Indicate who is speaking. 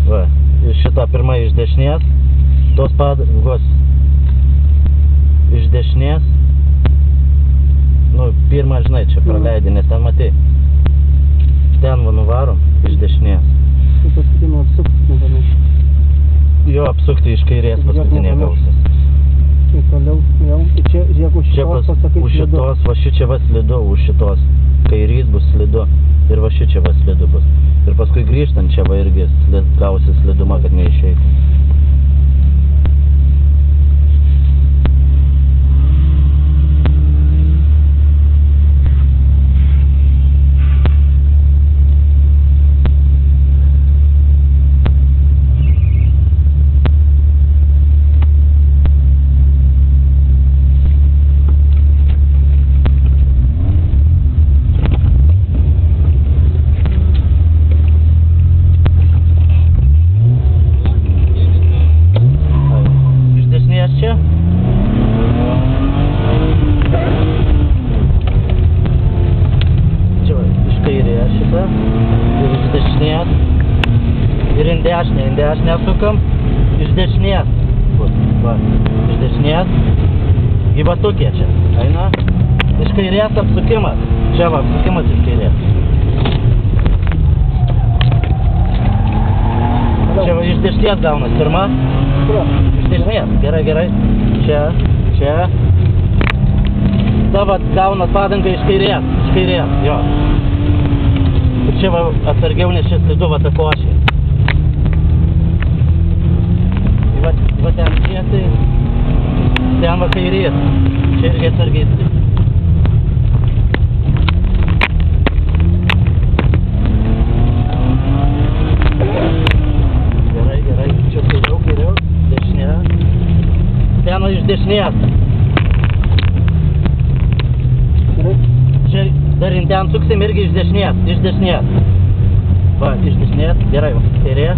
Speaker 1: Va, iš šito pirma iš dešinės, tos padangos iš dešinės, nu, pirmą, žinai, čia praleidai, nes ten matai, ten va nuvarom iš dešinės.
Speaker 2: Tai paskutinį apsukti nepamiršti.
Speaker 1: Jo, apsukti iš kairės paskutinė gausis.
Speaker 2: Tai toliau, jau, tai čia, žiūrėk, už šitos pasakai
Speaker 1: už
Speaker 2: slidu.
Speaker 1: šitos, va šičia va slidu, už šitos kairys bus slidu ir va šičia va slidu bus. Ir paskui grįžtant čia va irgi gausi slidumą, kad neišeitų. Čia. Čia va, iš kairės šitą ir iš dešinės. Ir į dešinę sukam, iš dešinės. Va, iš dešinės. Į batukė čia, eina. Iš kairės apsukimas. Čia va, apsukimas iš kairės. Čia va, iš dešinės gaunas pirma. Iš dešinės, gerai. Čia. Tava gaunat padangą iš kairės, jo. Ir čia va atsargiau, nes čia slidu va ta košė. Va ten tiesiai, ten va kairės, čia irgi atsargiai slidu. Ten iš dešinės. Čia dar ten suksim irgi iš dešinės. Va, iš dešinės, gerai, kairė.